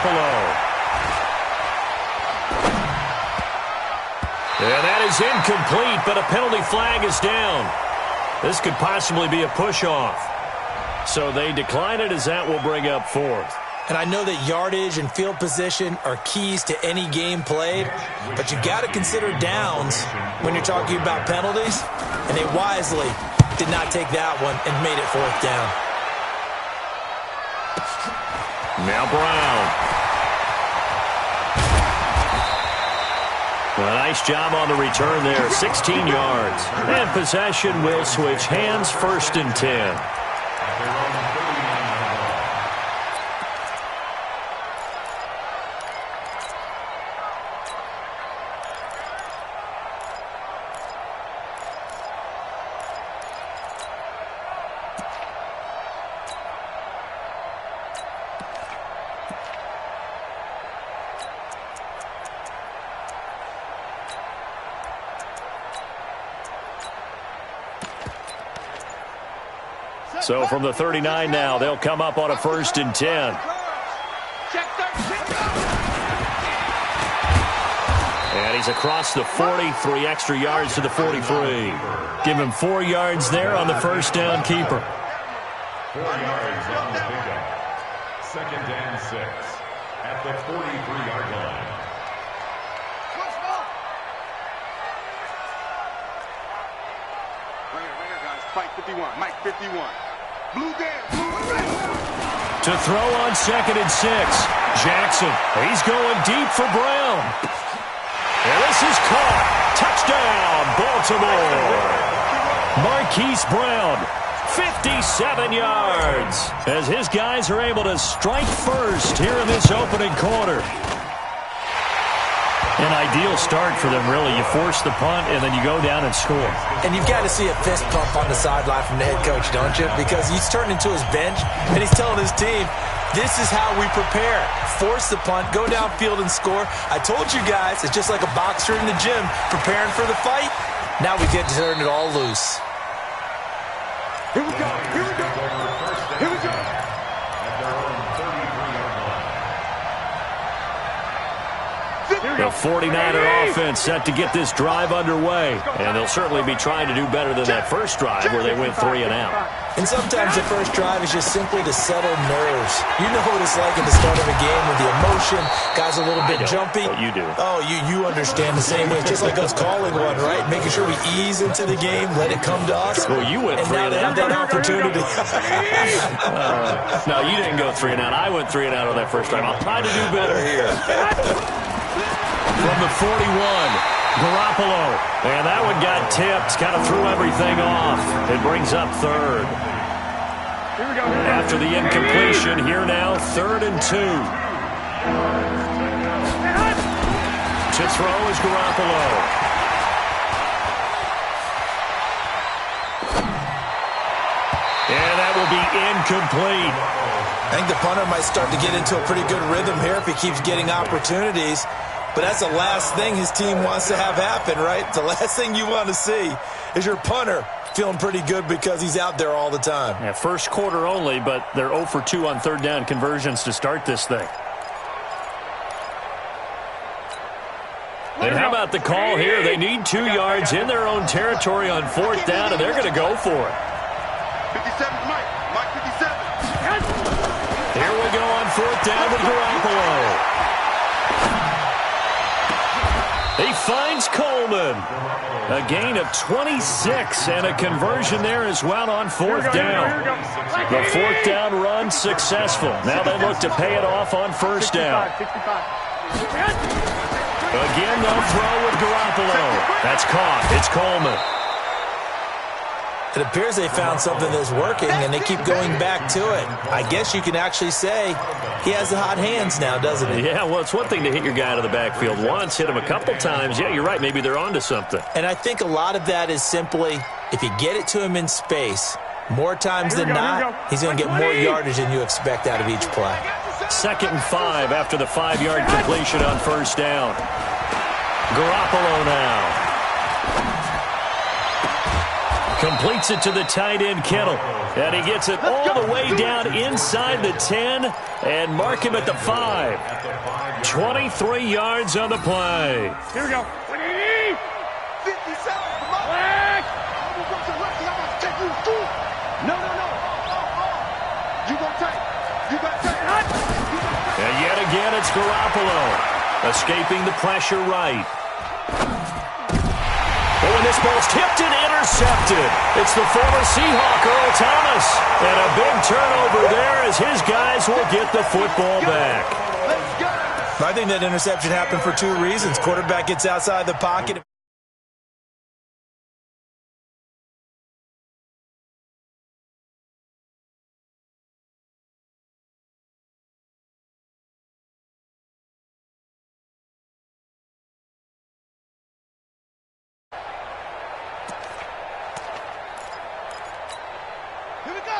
Garoppolo. And that is incomplete, but a penalty flag is down. This could possibly be a push-off. So they decline it as that will bring up fourth. And I know that yardage and field position are keys to any game played, but you got to consider downs when you're talking about penalties, and they wisely did not take that one and made it fourth down. Now Brown. A nice job on the return there, 16 yards. And possession will switch hands, 1st and 10. So from the 39 now, they'll come up on a 1st and 10. And he's across the 40, 3 extra yards to the 43. Give him 4 yards there on the 1st down keeper. 4 yards on the pickup. 2nd and 6 at the 43-yard line. Right here, guys. Fight 51. Mike 51. Blue down. To throw on 2nd and 6. Jackson. He's going deep for Brown. And this is caught. Touchdown, Baltimore. Marquise Brown, 57 yards. As his guys are able to strike first here in this opening quarter. An ideal start for them, really. You force the punt, and then you go down and score. And you've got to see a fist pump on the sideline from the head coach, don't you? Because he's turned into his bench, and he's telling his team, this is how we prepare. Force the punt, go downfield and score. I told you guys, it's just like a boxer in the gym preparing for the fight. Now we get to turn it all loose. Here we go. Here we go. Here we go. The 49er offense set to get this drive underway. And they'll certainly be trying to do better than that first drive where they went 3 and out. And sometimes the first drive is just simply to settle nerves. You know what it's like at the start of a game with the emotion. Guys a little bit jumpy. But you do. Oh, you understand the same way. It's just like us calling one, right? Making sure we ease into the game, let it come to us. Well, you went 3 and out. And now they have that opportunity. No, you didn't go 3 and out. I went 3 and out on that first drive. I'll try to do better here. From the 41, Garoppolo. And that one got tipped. Kind of threw everything off. It brings up 3rd. After the incompletion, here now, 3rd and 2. To throw is Garoppolo. And that will be incomplete. I think the punter might start to get into a pretty good rhythm here if he keeps getting opportunities. But that's the last thing his team wants to have happen, right? The last thing you want to see is your punter feeling pretty good because he's out there all the time. Yeah, first quarter only, but they're 0 for 2 on 3rd down conversions to start this thing. And how about the call here? They need 2 yards in their own territory on 4th down, and they're going to go for it. 57, Mike 57. Here we go on 4th down with Garoppolo. He finds Coleman. A gain of 26 and a conversion there as well on 4th down. The 4th down run successful. Now they look to pay it off on 1st down. Again, they'll throw with Garoppolo. That's caught. It's Coleman. It appears they found something that's working, and they keep going back to it. I guess you can actually say he has the hot hands now, doesn't he? Yeah, well, it's one thing to hit your guy out of the backfield once, hit him a couple times. Yeah, you're right. Maybe they're onto something. And I think a lot of that is simply if you get it to him in space, more times than not, he's going to get more yardage than you expect out of each play. 2nd and 5 after the 5-yard completion on 1st down. Garoppolo now. Completes it to the tight end, Kittle. And he gets it all the way down inside the 10 and mark him at the 5. 23 yards on the play. Here we go. 57. Come on. No. You gonna take. You got to take. And yet again, it's Garoppolo escaping the pressure right. Oh, and this ball's tipped and intercepted. It's the former Seahawk, Earl Thomas. And a big turnover there as his guys will get the football back. I think that interception happened for two reasons. Quarterback gets outside the pocket.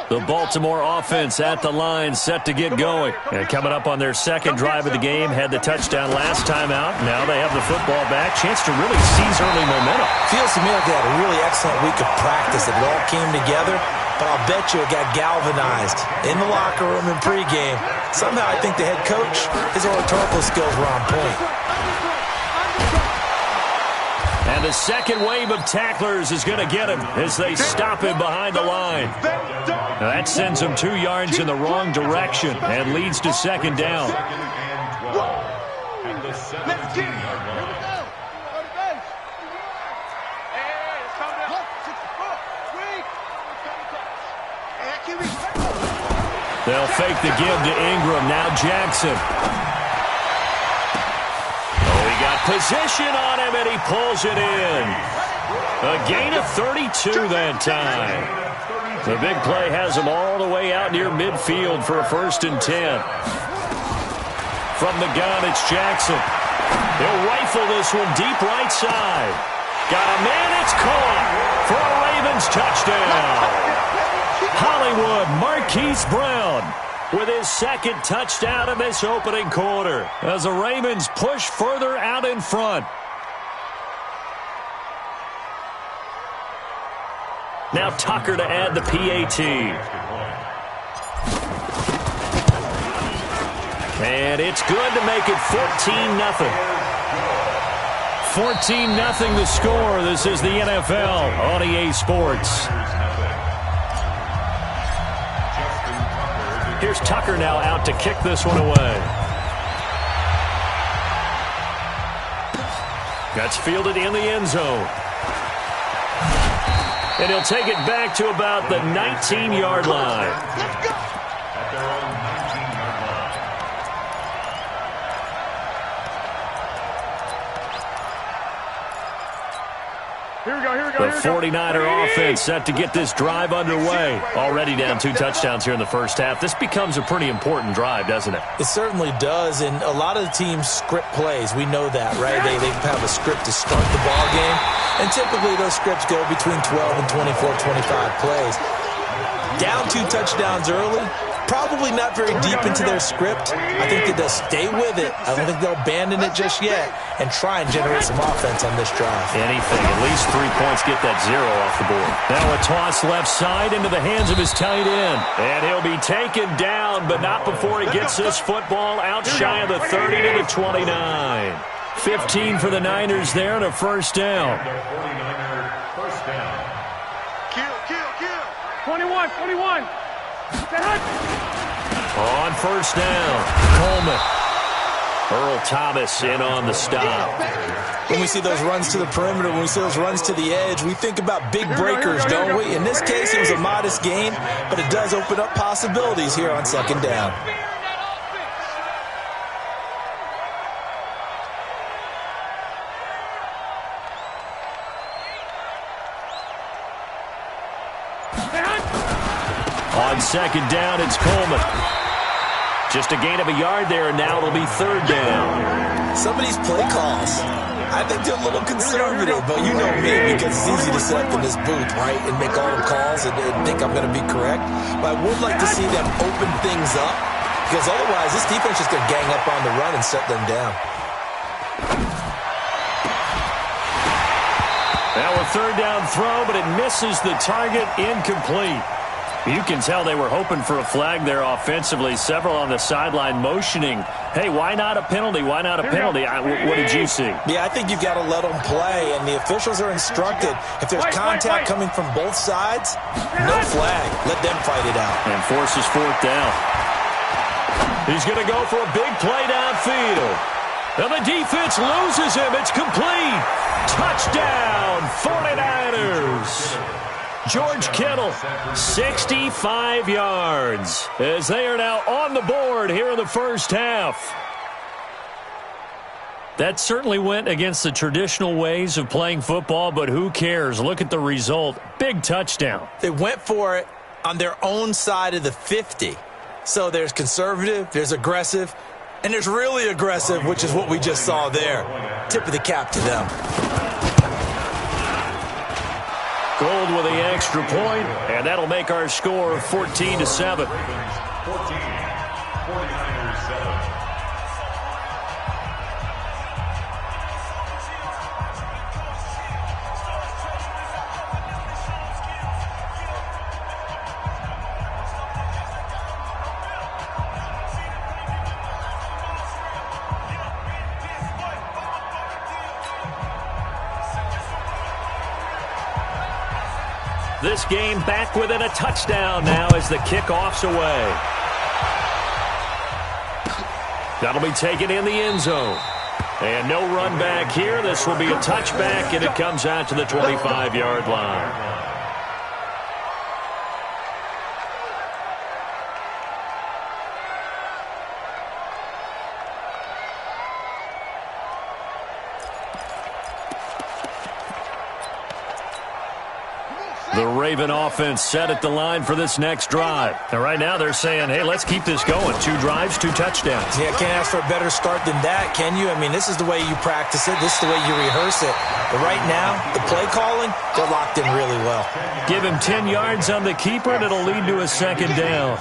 The Baltimore offense at the line, set to get going. And coming up on their second drive of the game, had the touchdown last time out. Now they have the football back. Chance to really seize early momentum. Feels to me like they had a really excellent week of practice. It all came together, but I'll bet you it got galvanized in the locker room in pregame. Somehow I think the head coach, his oratorical skills were on point. And the second wave of tacklers is going to get him as they stop him behind the line. Now that sends him 2 yards in the wrong direction and leads to second down. And the 17-yard line. They'll fake the give to Ingram. Now Jackson. Position on him, and he pulls it in. A gain of 32 that time. The big play has him all the way out near midfield for a 1st and 10. From the gun, it's Jackson. He'll rifle this one deep right side. Got a man, it's caught for a Ravens touchdown. Hollywood Marquise Brown with his second touchdown in this opening quarter as the Ravens push further out in front. Now Tucker to add the PAT. And it's good to make it 14-0. 14-0 the score. This is the NFL on EA Sports. Here's Tucker now out to kick this one away. That's fielded in the end zone. And he'll take it back to about the 19-yard line. At their own 19-yard line. Here we go. The 49er offense set to get this drive underway. Already down 2 touchdowns here in the first half. This becomes a pretty important drive, doesn't it? It certainly does, and a lot of the teams script plays. We know that, right? They have a script to start the ball game, and typically those scripts go between 12 and 24, 25 plays. Down 2 touchdowns early, probably not very deep into their script. I think that they'll stay with it. I don't think they'll abandon it just yet and try and generate some offense on this drive. Anything, at least 3 points, get that 0 off the board. Now a toss left side into the hands of his tight end. And he'll be taken down, but not before he gets this football out shy of the 30 to the 29. 15 for the Niners there and a first down. Their 49er first down. Kill. 21. On first down, Coleman. Earl Thomas in on the stop. When we see those runs to the perimeter, when we see those runs to the edge, we think about big breakers, don't we? In this case, it was a modest gain, but it does open up possibilities here on second down. On second down, it's Coleman. Just a gain of a yard there, and now it'll be third down. Some of these play calls, I think they're a little conservative, but you know me, because it's easy to sit up in this booth, right, and make all the calls and think I'm going to be correct. But I would like to see them open things up, because otherwise this defense is going to gang up on the run and shut them down. Now a third down throw, but it misses the target, incomplete. You can tell they were hoping for a flag there offensively. Several on the sideline motioning, hey, why not a penalty? Why not a penalty? What did you see? Yeah, I think you've got to let them play, and the officials are instructed, if there's contact coming from both sides, no flag. Let them fight it out. And forces fourth down. He's going to go for a big play downfield. And the defense loses him. It's complete. Touchdown, 49ers. George Kittle, 65 yards, as they are now on the board here in the first half. That certainly went against the traditional ways of playing football, but who cares? Look at the result. Big touchdown. They went for it on their own side of the 50. So there's conservative, there's aggressive, and there's really aggressive, which is what we just saw there. Tip of the cap to them. Gold with the extra point, and that'll make our score 14-7. 14, 49ers 7. This game back within a touchdown now as the kickoff's away. That'll be taken in the end zone. And no run back here. This will be a touchback, and it comes out to the 25-yard line. The Raven offense set at the line for this next drive. And right now they're saying, hey, let's keep this going. 2 drives, 2 touchdowns. Yeah, can't ask for a better start than that, can you? I mean, this is the way you practice it. This is the way you rehearse it. But right now, the play calling, they're locked in really well. Give him 10 yards on the keeper, and it'll lead to a second down.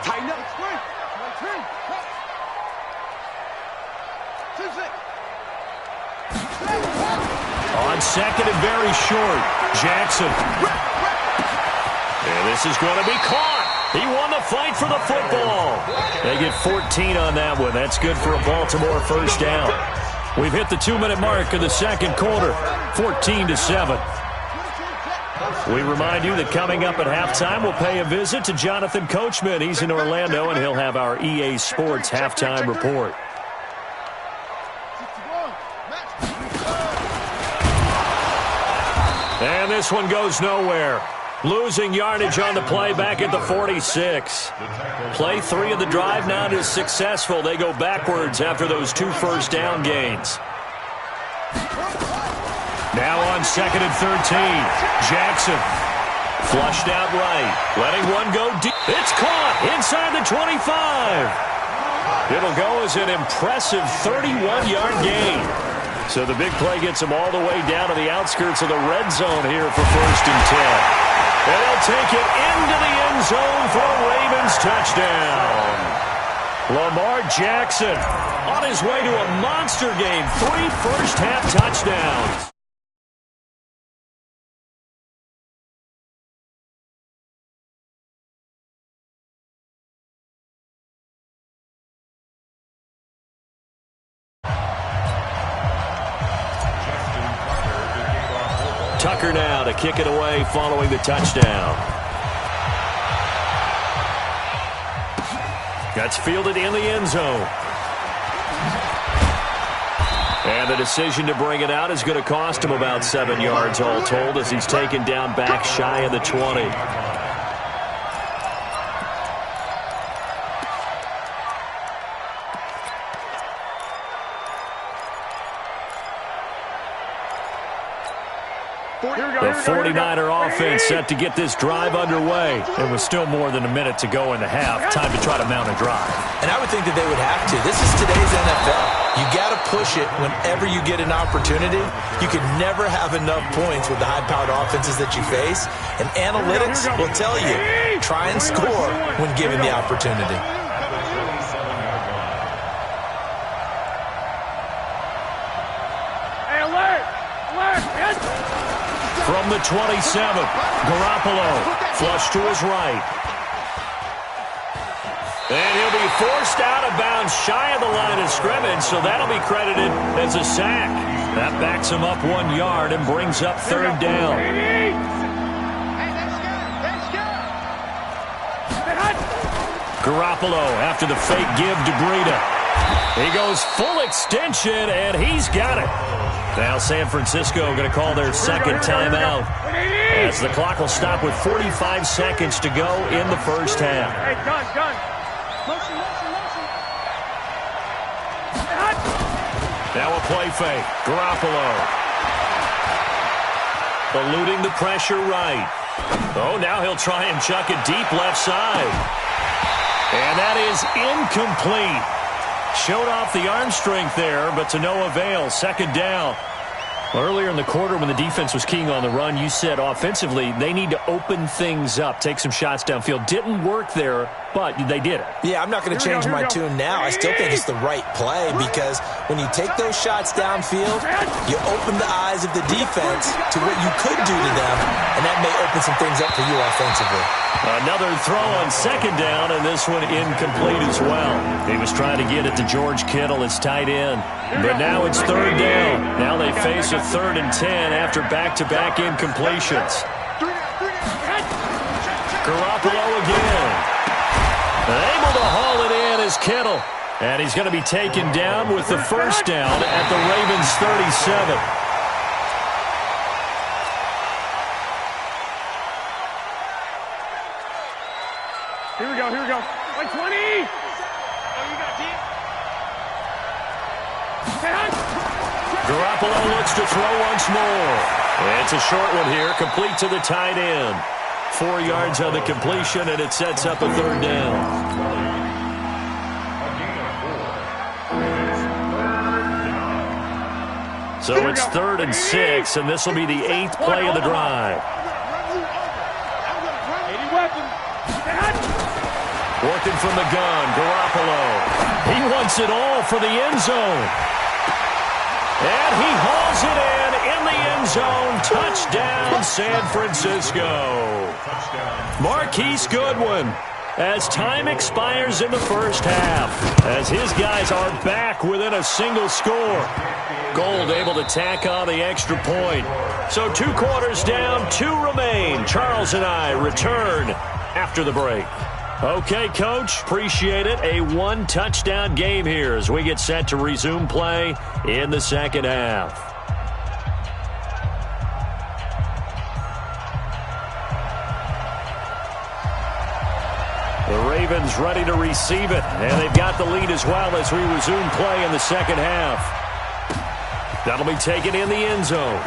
Tighten up. On second and very short, Jackson. And this is going to be caught. He won the fight for the football. They get 14 on that one. That's good for a Baltimore first down. We've hit the 2-minute mark of the second quarter, 14-7. We remind you that coming up at halftime, we'll pay a visit to Jonathan Coachman. He's in Orlando, and he'll have our EA Sports halftime report. And this one goes nowhere. Losing yardage on the play back at the 46. Play 3 of the drive not as successful. They go backwards after those 2 first down gains. Now on second and 13. Jackson. Flushed out right. Letting one go deep. It's caught inside the 25. It'll go as an impressive 31-yard gain. So the big play gets them all the way down to the outskirts of the red zone here for first and 10. And they'll take it into the end zone for a Ravens touchdown. Lamar Jackson on his way to a monster game. 3 first-half touchdowns. Tucker now to kick it away following the touchdown. That's fielded in the end zone. And the decision to bring it out is going to cost him about 7 yards all told as he's taken down back shy of the 20. The 49er offense set to get this drive underway. It was still more than a minute to go in the half. Time to try to mount a drive. And I would think that they would have to. This is today's NFL. You got to push it whenever you get an opportunity. You can never have enough points with the high-powered offenses that you face. And analytics will tell you, try and score when given the opportunity. Hey, alert! From the 27, Garoppolo, flush to his right. And he'll be forced out of bounds shy of the line of scrimmage, so that'll be credited as a sack. That backs him up 1 yard and brings up third down. Garoppolo after the fake give to Breida. He goes full extension, and he's got it. Now San Francisco going to call their second timeout as the clock will stop with 45 seconds to go in the first half. Hey, gun. Motion. Now a play fake. Garoppolo. Eluding the pressure right. Oh, now he'll try and chuck it deep left side. And that is incomplete. Showed off the arm strength there, but to no avail. Second down. Earlier in the quarter when the defense was keying on the run, you said offensively they need to open things up, take some shots downfield. Didn't work there, but they did it. Yeah, I'm not going to change my tune now. I still think it's the right play because when you take those shots downfield, you open the eyes of the defense to what you could do to them, and that may open some things up for you offensively. Another throw on second down, and this one incomplete as well. He was trying to get it to George Kittle, his tight end. But now it's third down. Now they face a 3rd and 10 after back-to-back incompletions. Garoppolo again. Able to haul it in is Kittle. And he's going to be taken down with the first down at the Ravens' 37. Here we go. Like 20. Oh, you got deep. Garoppolo looks to throw once more. It's a short one here, complete to the tight end. 4 yards on the completion, and it sets up a third down. So it's 3rd and 6, and this will be the 8th play of the drive. Working from the gun, Garoppolo. He wants it all for the end zone. And he hauls it in the end zone. Touchdown, San Francisco. Marquise Goodwin, as time expires in the first half, as his guys are back within a single score. Gold able to tack on the extra point. So 2 quarters down, 2 remain. Charles and I return after the break. Okay, Coach, appreciate it. A 1-touchdown game here as we get set to resume play in the second half. The Ravens ready to receive it, and they've got the lead as well as we resume play in the second half. That'll be taken in the end zone.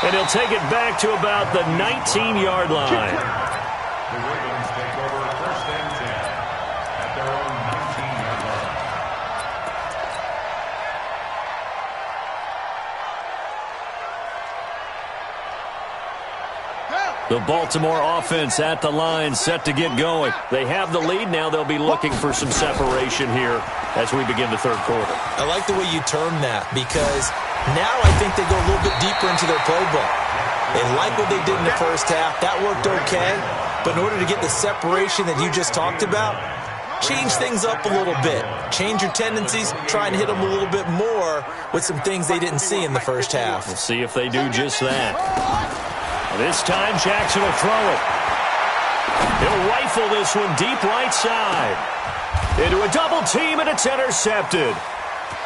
And he'll take it back to about the 19-yard line. The Ravens take over 1st and 10 at their own 19-yard line. The Baltimore offense at the line, set to get going. They have the lead. Now they'll be looking for some separation here as we begin the third quarter. I like the way you term that because now I think they go a little bit deeper into their playbook. They like what they did in the first half. That worked okay. But in order to get the separation that you just talked about, change things up a little bit. Change your tendencies. Try and hit them a little bit more with some things they didn't see in the first half. We'll see if they do just that. This time, Jackson will throw it. He'll rifle this one deep right side. Into a double team, and it's intercepted.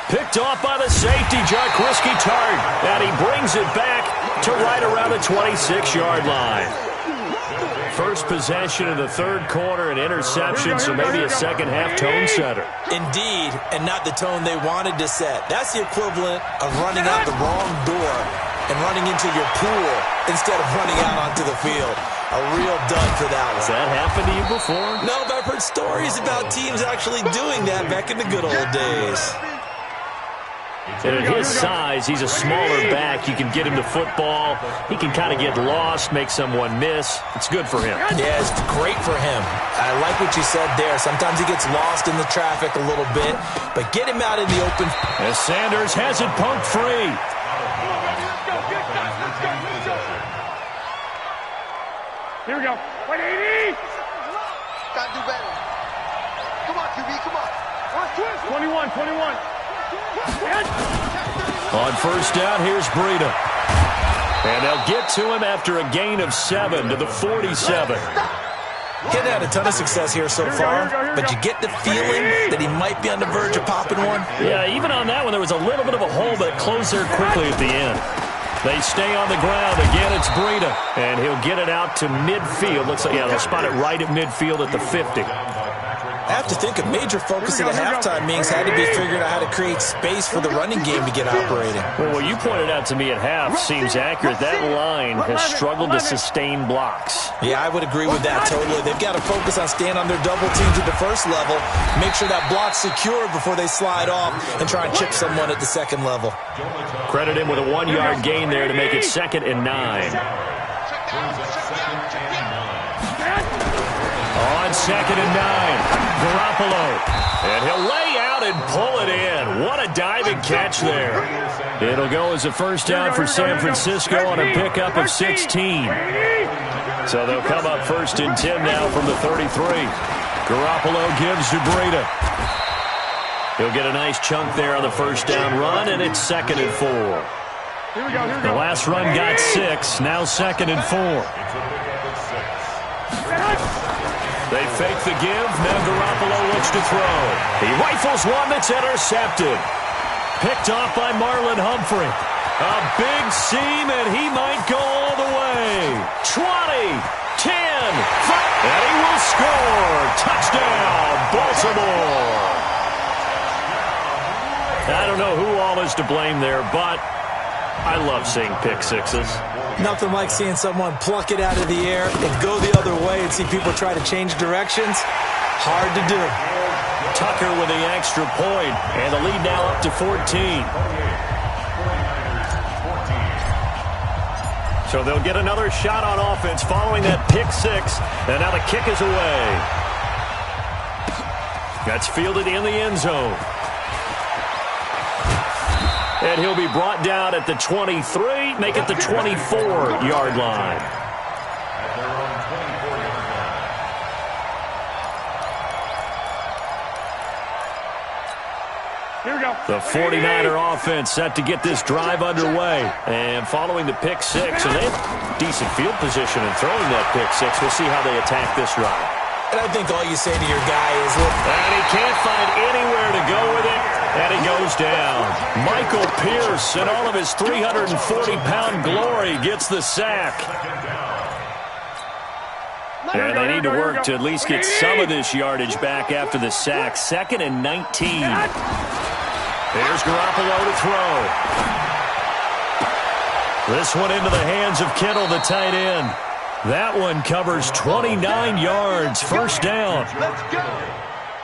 Picked off by the safety, Jaquiski Tartt. And he brings it back to right around the 26-yard line. First possession of the third quarter, an interception, so maybe a second-half tone setter. Indeed, and not the tone they wanted to set. That's the equivalent of running out the wrong door and running into your pool instead of running out onto the field. A real dud for that one. Has that happened to you before? No, but I've heard stories about teams actually doing that back in the good old days. And at his size, he's a smaller back. You can get him to football. He can kind of get lost, make someone miss. It's good for him. Yeah, it's great for him. I like what you said there. Sometimes he gets lost in the traffic a little bit, but get him out in the open. As Sanders has it pumped free. Here we go. 180. Gotta do better. Come on, QB, come on. 21, 21. On first down, here's Breida. And they'll get to him after a gain of 7 to the 47. He hadn't had a ton of success here so far, but you get the feeling that he might be on the verge of popping one. Yeah, even on that one, there was a little bit of a hole, but it closed there quickly at the end. They stay on the ground. Again, it's Breida, and he'll get it out to midfield. Looks like, yeah, they'll spot it right at midfield at the 50. I have to think a major focus of the halftime meetings had to be figuring out how to create space for the running game to get operating. Well, what you pointed out to me at half seems accurate. That line has struggled to sustain blocks. Yeah, I would agree with that totally. They've got to focus on staying on their double teams at the first level, make sure that block's secured before they slide off and try and chip someone at the second level. Credit him with a 1-yard gain there to make it 2nd and 9. On 2nd and 9, Garoppolo. And he'll lay out and pull it in. What a diving catch there. It'll go as a first down for San Francisco on a pickup of 16. So they'll come up 1st and 10 now from the 33. Garoppolo gives to Breida. He'll get a nice chunk there on the first down run, and it's 2nd and 4. The last run got 6, now 2nd and 4. They fake the give. Now Garoppolo looks to throw. He rifles one that's intercepted. Picked off by Marlon Humphrey. A big seam, and he might go all the way. 20, 10, 5, and he will score. Touchdown, Baltimore. I don't know who all is to blame there, but I love seeing pick sixes. Nothing like seeing someone pluck it out of the air and go the other way and see people try to change directions. Hard to do. Tucker with the extra point, and the lead now up to 14. So they'll get another shot on offense following that pick six, and now the kick is away. That's fielded in the end zone. And he'll be brought down at the 23, make it the 24-yard line. Here we go. The 49er offense set to get this drive underway. And following the pick six, and they have decent field position in throwing that pick six. We'll see how they attack this drive. And I think all you say to your guy is, look, and he can't find anywhere to go with it. And he goes down. Michael Pierce, in all of his 340-pound glory, gets the sack. And they need to work to at least get some of this yardage back after the sack. 2nd and 19. Here's Garoppolo to throw. This one into the hands of Kittle, the tight end. That one covers 29 yards, first down.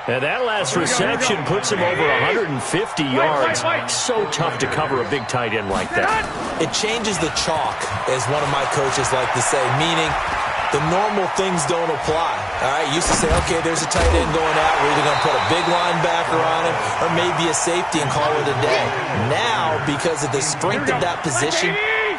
And that last reception puts him over 150 yards. So tough to cover a big tight end like that. It changes the chalk, as one of my coaches like to say, meaning the normal things don't apply. All right, used to say, okay, there's a tight end going out. We're either going to put a big linebacker on him or maybe a safety and call it a day. Now, because of the strength of that position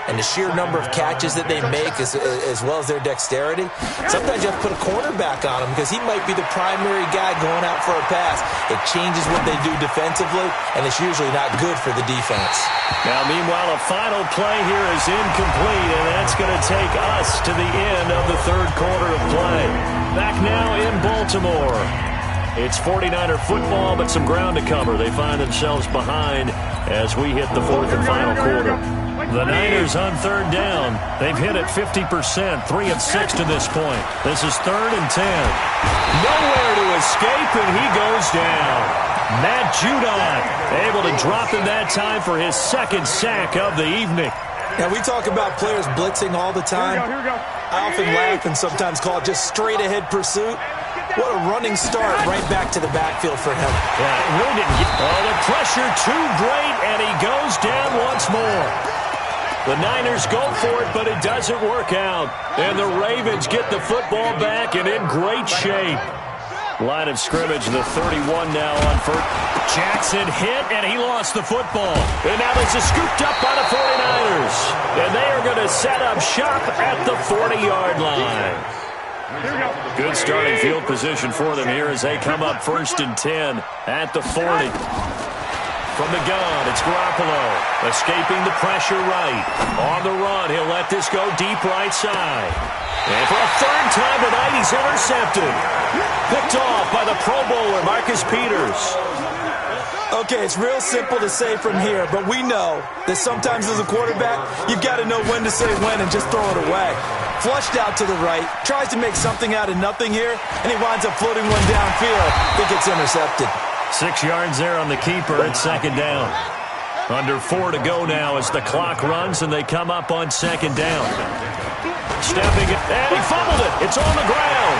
and the sheer number of catches that they make as well as their dexterity, sometimes you have to put a cornerback on him because he might be the primary guy going out for a pass. It changes what they do defensively, and it's usually not good for the defense. Now, meanwhile, a final play here is incomplete, and that's going to take us to the end of the third quarter of play. Back now in Baltimore. It's 49er football, but some ground to cover. They find themselves behind as we hit the fourth and final quarter. The Niners on third down. They've hit it 50%, 3 of 6 to this point. This is 3rd and 10. Nowhere to escape, and he goes down. Matt Judon able to drop him that time for his 2nd sack of the evening. Now, we talk about players blitzing all the time. Here we go. I often laugh and sometimes call it just straight-ahead pursuit. What a running start right back to the backfield for him. Yeah, it really didn't get... Oh, the pressure too great, and he goes down once more. The Niners go for it, but it doesn't work out. And the Ravens get the football back and in great shape. Line of scrimmage, the 31 now on first. Jackson hit, and he lost the football. And now this is scooped up by the 49ers. And they are going to set up shop at the 40-yard line. Good starting field position for them here as they come up 1st and 10 at the 40. From the gun, it's Garoppolo. Escaping the pressure right. On the run, he'll let this go deep right side. And for a 3rd time tonight, he's intercepted. Picked off by the Pro Bowler, Marcus Peters. Okay, it's real simple to say from here, but we know that sometimes as a quarterback, you've got to know when to say when and just throw it away. Flushed out to the right, tries to make something out of nothing here, and he winds up floating one downfield. I think it's intercepted. 6 yards there on the keeper at 2nd down. Under 4 to go now as the clock runs and they come up on 2nd down. Stepping it, and he fumbled it. It's on the ground.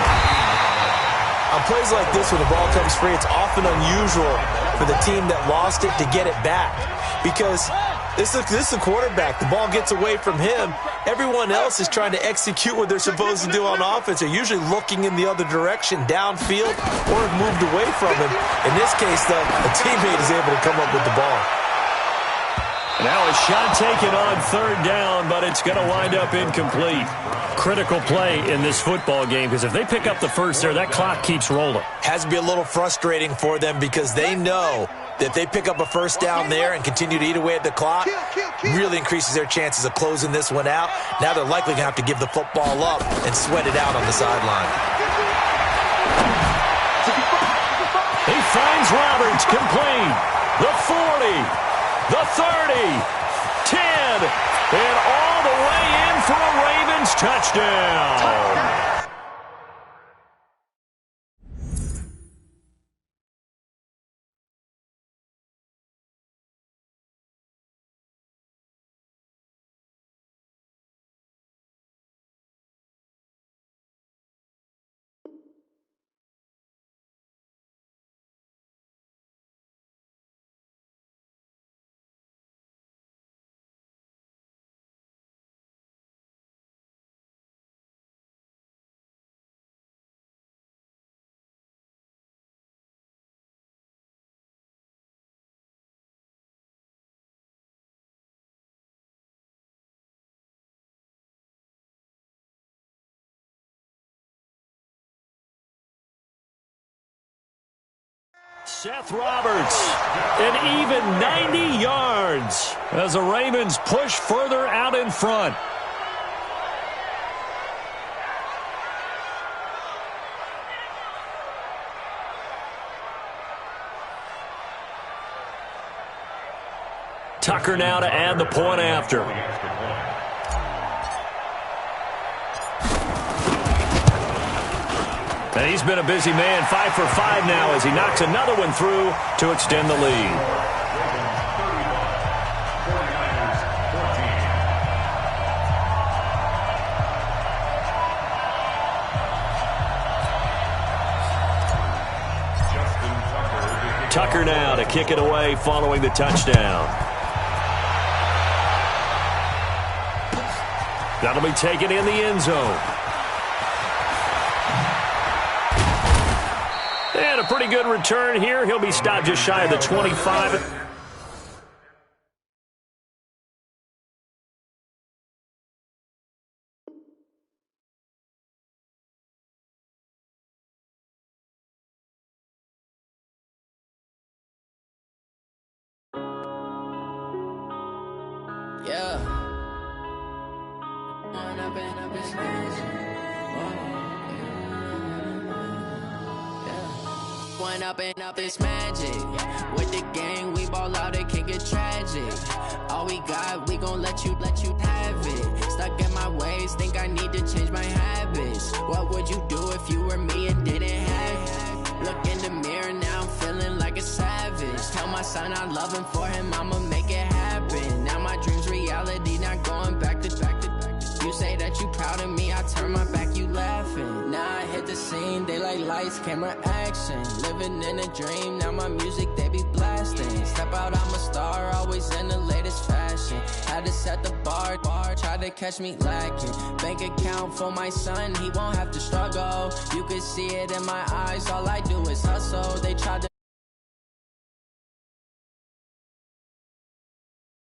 On plays like this, when the ball comes free, it's often unusual for the team that lost it to get it back. Because this is the quarterback. The ball gets away from him. Everyone else is trying to execute what they're supposed to do on offense. They're usually looking in the other direction, downfield, or have moved away from him. In this case, though, a teammate is able to come up with the ball. Now a shot taken on 3rd down, but it's going to wind up incomplete. Critical play in this football game, because if they pick up the first there, that clock keeps rolling. Has to be a little frustrating for them because they know that if they pick up a 1st down there and continue to eat away at the clock, really increases their chances of closing this one out. Now they're likely going to have to give the football up and sweat it out on the sideline. He finds Roberts complete. The 40, the 30, 10, and all the way in for a Ravens touchdown. Seth Roberts, an even 90 yards as the Ravens push further out in front. Tucker now to add the point after. And he's been a busy man, 5 for 5 now as he knocks another one through to extend the lead. Tucker now to kick it away following the touchdown. That'll be taken in the end zone. And a pretty good return here. He'll be stopped just shy of the 25. Up this magic with the gang, we ball out, it can get tragic. All we got, we gon' let you have it. Stuck in my ways, think I need to change my habits. What would you do if you were me and didn't have it? Look in the mirror, now I'm feeling like a savage. Tell my son I love him, for him I'ma make it happen. Now my dreams reality, not going back to back. You say that you proud of me, I turn my back, you laughing. Now I hit the scene, they like lights, camera, action. Living in a dream, now my music, they be blasting. Step out, I'm a star, always in the latest fashion. Had to set the bar, try to catch me lacking. Bank account for my son, he won't have to struggle. You could see it in my eyes, all I do is hustle. They tried to